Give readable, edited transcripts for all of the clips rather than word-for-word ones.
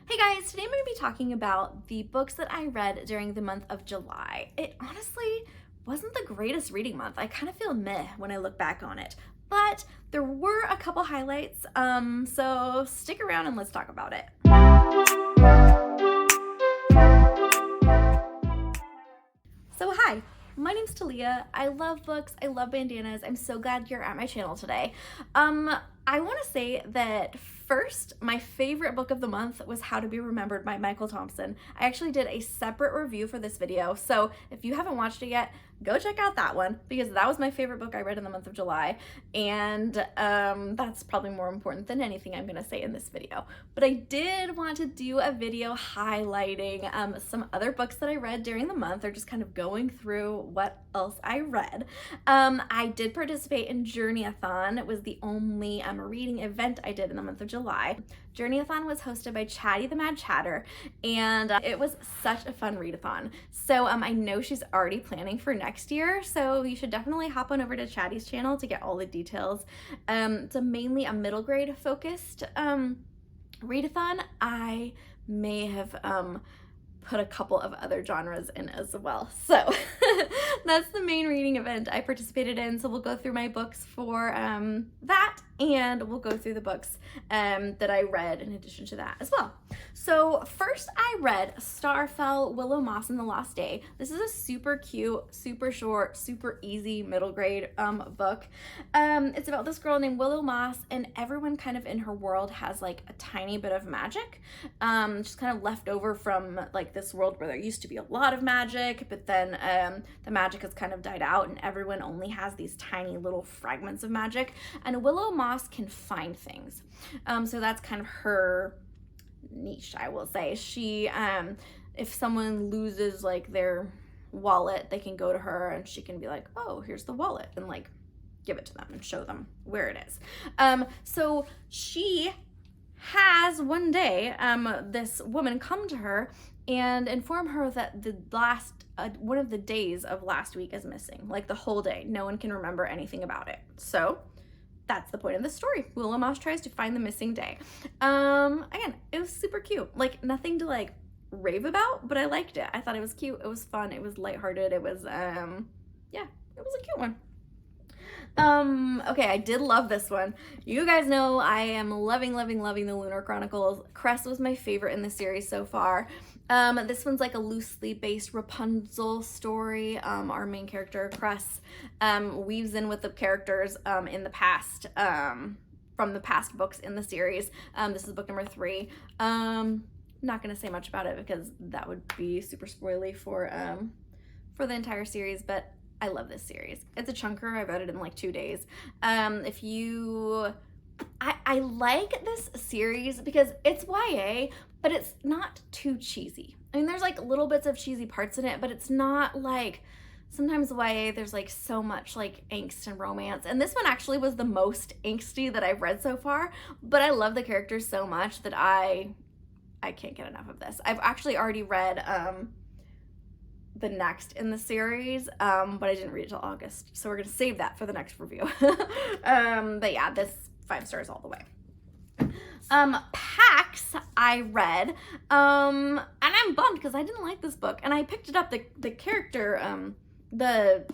Hey guys, today I'm going to be talking about the books that I read during the month of July. It honestly wasn't the greatest reading month. I kind of feel meh when I look back on it, but there were a couple highlights, so stick around and let's talk about it. So hi, my name's Talia. I love books, I love bandanas. I'm so glad you're at my channel today. I want to say that first, my favorite book of the month was How to Be Remembered by Michael Thompson. I actually did a separate review for this video, so if you haven't watched it yet, go check out that one because that was my favorite book I read in the month of July, and that's probably more important than anything I'm going to say in this video. But I did want to do a video highlighting some other books that I read during the month, or just kind of going through what else I read. I did participate in Journey-a-thon. It was the only reading event I did in the month of July. Journey-a-thon was hosted by Chatty the Mad Chatter, and it was such a fun readathon. So I know she's already planning for next year, so you should definitely hop on over to Chatty's channel to get all the details. It's mainly a middle grade focused readathon. I may have put a couple of other genres in as well. So that's the main reading event I participated in. So we'll go through my books for that, and we'll go through the books that I read in addition to that as well. So first I read Starfell, Willow Moss and the Lost Day. This is a super cute, super short, super easy middle grade book. It's about this girl named Willow Moss, and everyone kind of in her world has like a tiny bit of magic, just kind of left over from like this world where there used to be a lot of magic, but then the magic has kind of died out and everyone only has these tiny little fragments of magic, and Willow Moss can find things. So that's kind of her niche, I will say. She if someone loses like their wallet, they can go to her and she can be like, oh, here's the wallet, and like give it to them and show them where it is. So she has one day this woman come to her and inform her that the last one of the days of last week is missing, like the whole day. No one can remember anything about it. So that's the point of the story. Willow Moss tries to find the missing day. Again, it was super cute. Like nothing to like rave about, but I liked it. I thought it was cute. It was fun. It was lighthearted. It was yeah, it was a cute one. Okay, I did love this one. You guys know I am loving the Lunar Chronicles. Cress was my favorite in the series so far. This one's like a loosely based Rapunzel story. Our main character, Cress, weaves in with the characters in the past, from the past books in the series. This is book number 3. Not gonna say much about it because that would be super spoily for the entire series, but I love this series. It's a chunker. I read it in like 2 days. I like this series because it's YA, but it's not too cheesy. I mean, there's like little bits of cheesy parts in it, but it's not like, sometimes YA, there's like so much like angst and romance. And this one actually was the most angsty that I've read so far, but I love the characters so much that I can't get enough of this. I've actually already read the next in the series, but I didn't read it till August, so we're gonna save that for the next review. But yeah, this 5 stars all the way. Pax I read, and I'm bummed because I didn't like this book, and I picked it up. The character, the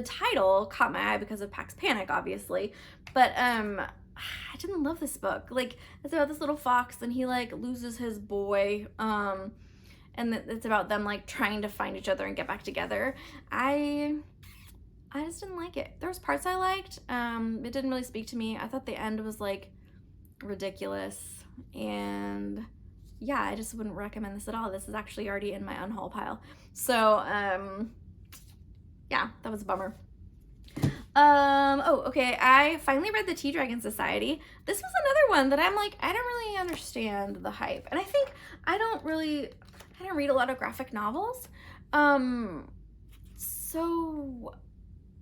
title caught my eye because of Pax Panic, obviously, but I didn't love this book. Like, it's about this little fox and he like loses his boy, and it's about them like trying to find each other and get back together. I just didn't like it. There was parts I liked. It didn't really speak to me. I thought the end was like ridiculous, and yeah, I just wouldn't recommend this at all. This is actually already in my unhaul pile. So yeah, that was a bummer. Oh, okay, I finally read The Tea Dragon Society. This was another one that I'm like, I don't really understand the hype. And I think I don't read a lot of graphic novels. So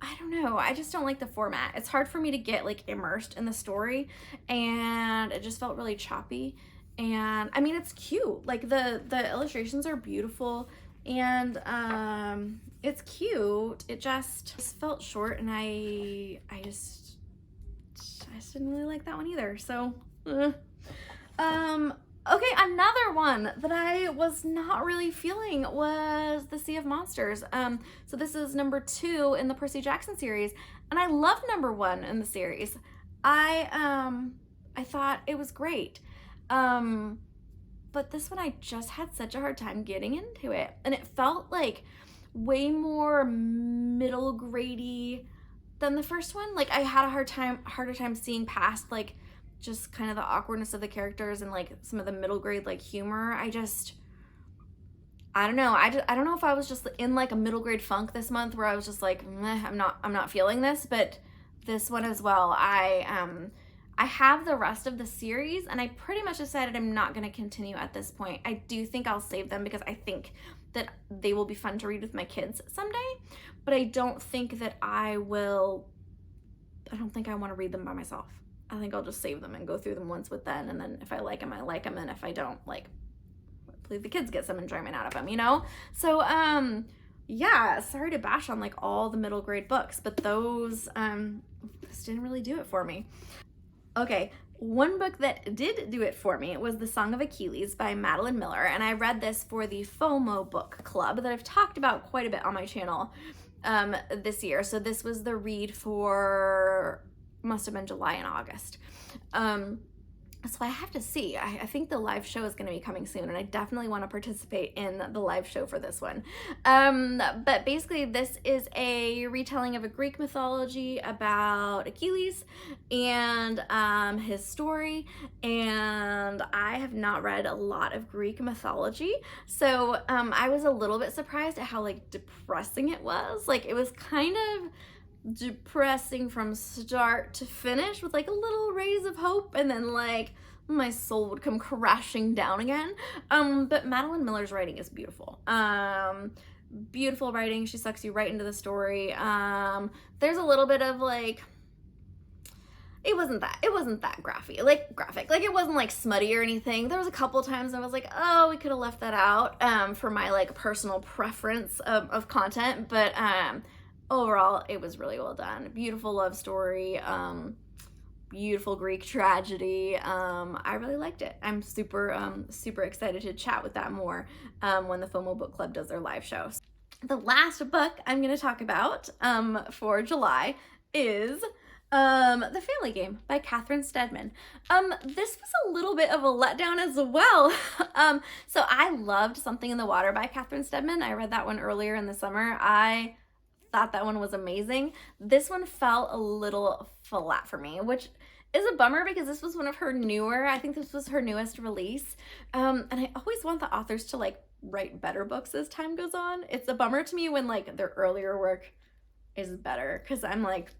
I don't know. I just don't like the format. It's hard for me to get like immersed in the story, and it just felt really choppy. And I mean, it's cute. Like the illustrations are beautiful, and it's cute. It just felt short, and I just didn't really like that one either. So Okay, another one that I was not really feeling was The Sea of Monsters. So this is number 2 in the Percy Jackson series, and I love number 1 in the series. I thought it was great. But this one I just had such a hard time getting into it, and it felt like way more middle grady than the first one. Like I had a harder time seeing past like just kind of the awkwardness of the characters and like some of the middle grade like humor. I don't know. I don't know if I was just in like a middle grade funk this month where I was just like, meh, I'm not feeling this, but this one as well. I have the rest of the series, and I pretty much decided I'm not going to continue at this point. I do think I'll save them because I think that they will be fun to read with my kids someday, but I don't think that I will. I don't think I want to read them by myself. I think I'll just save them and go through them once with them, and then if I like them, I like them, and if I don't, like, hopefully the kids get some enjoyment out of them, you know? So, yeah, sorry to bash on like all the middle grade books, but those just didn't really do it for me. Okay, one book that did do it for me was The Song of Achilles by Madeline Miller, and I read this for the FOMO book club that I've talked about quite a bit on my channel this year. So this was the read for, must have been July and August. So I have to see. I think the live show is going to be coming soon, and I definitely want to participate in the live show for this one. But basically, this is a retelling of a Greek mythology about Achilles and his story. And I have not read a lot of Greek mythology, so I was a little bit surprised at how like depressing it was. Like it was kind of depressing from start to finish with like a little rays of hope, and then like my soul would come crashing down again. But Madeline Miller's writing is beautiful. Beautiful writing. She sucks you right into the story. There's a little bit of like, it wasn't that graphic. Like it wasn't like smutty or anything. There was a couple times I was like, oh, we could have left that out for my like personal preference of content, but overall, it was really well done. Beautiful love story, beautiful Greek tragedy. I really liked it. I'm super excited to chat with that more when the FOMO Book Club does their live show. The last book I'm going to talk about for July is The Family Game by Catherine Steadman. This was a little bit of a letdown as well. So I loved Something in the Water by Catherine Steadman. I read that one earlier in the summer. I thought that one was amazing. This one fell a little flat for me, which is a bummer because this was one of her newer, I think this was her newest release. And I always want the authors to like write better books as time goes on. It's a bummer to me when like their earlier work is better, because I'm like,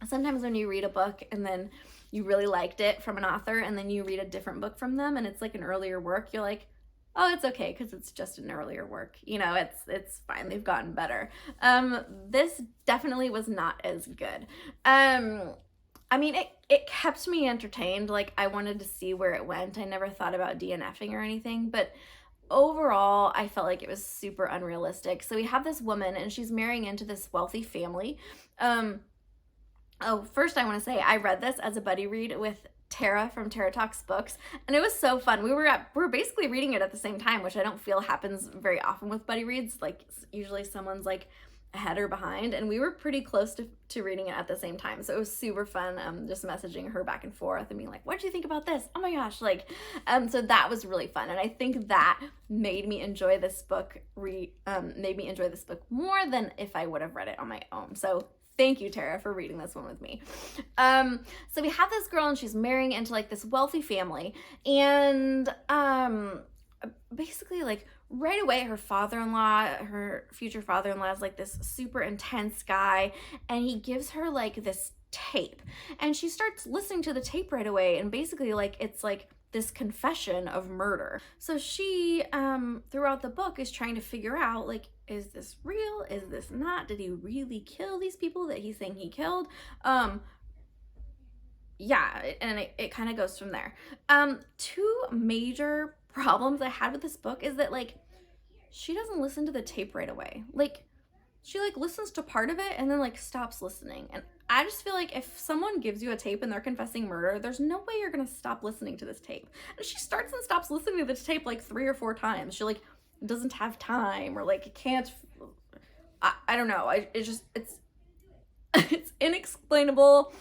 sometimes when you read a book and then you really liked it from an author and then you read a different book from them and it's like an earlier work, you're like, oh, it's okay because it's just an earlier work. You know, it's fine. They've gotten better. This definitely was not as good. I mean, it kept me entertained. Like, I wanted to see where it went. I never thought about DNFing or anything, but overall, I felt like it was super unrealistic. So we have this woman and she's marrying into this wealthy family. First I want to say I read this as a buddy read with Tara from Tara Talks Books, and it was so fun. We were basically reading it at the same time, which I don't feel happens very often with buddy reads. Like usually someone's like ahead or behind, and we were pretty close to reading it at the same time. So it was super fun, just messaging her back and forth and being like, what do you think about this? Oh my gosh, like, so that was really fun. And I think that made me enjoy this book, made me enjoy this book more than if I would have read it on my own. So thank you, Tara, for reading this one with me. So we have this girl and she's marrying into like this wealthy family, and basically like right away her future father-in-law is like this super intense guy, and he gives her like this tape, and she starts listening to the tape right away, and basically like it's like this confession of murder. So she throughout the book is trying to figure out like, is this real? Is this not? Did he really kill these people that he's saying he killed? Yeah, and it kind of goes from there. Two major problems I had with this book is that like she doesn't listen to the tape right away. Like she like listens to part of it and then like stops listening, and I just feel like if someone gives you a tape and they're confessing murder, there's no way you're gonna stop listening to this tape. And she starts and stops listening to this tape like 3 or 4 times. She like doesn't have time, or like can't, I don't know. It's it's inexplainable,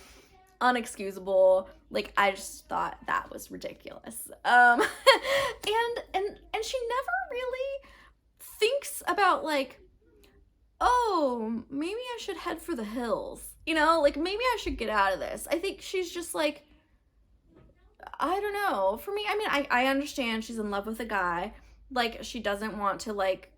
unexcusable. Like, I just thought that was ridiculous. And she never really thinks about like, oh, maybe I should head for the hills. You know, like maybe I should get out of this. I think she's just like, I don't know. For me, I mean, I understand she's in love with a guy. Like, she doesn't want to like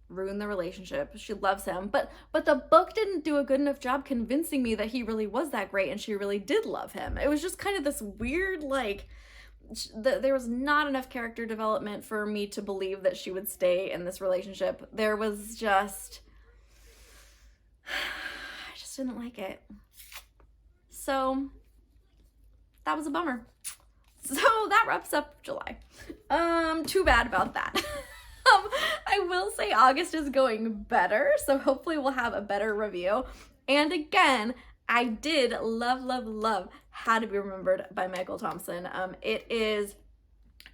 ruin the relationship. She loves him. But the book didn't do a good enough job convincing me that he really was that great and she really did love him. It was just kind of this weird, like, there was not enough character development for me to believe that she would stay in this relationship. There was just, I just didn't like it. So that was a bummer. So that wraps up July. Too bad about that. I will say August is going better, so hopefully we'll have a better review. And again, I did love How to Be Remembered by Michael Thompson. It is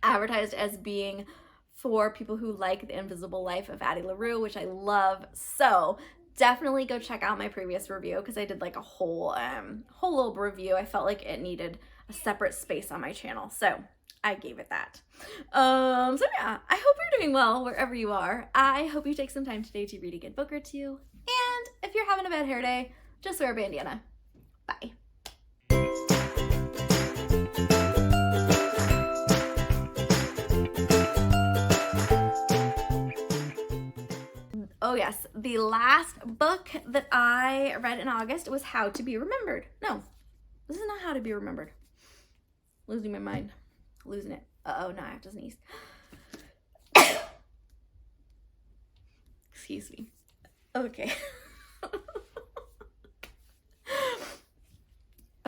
advertised as being for people who like The Invisible Life of Addie LaRue, which I love. So definitely go check out my previous review, because I did like a whole little review. I felt like it needed a separate space on my channel, so I gave it that. So yeah, I hope you're doing well wherever you are. I hope you take some time today to read a good book or two. And if you're having a bad hair day, just wear a bandana. Bye. Oh yes, the last book that I read in August was How to Be Remembered. No, this is not How to Be Remembered. Losing my mind. Losing it. Uh-oh, now I have to sneeze. Excuse me. Okay.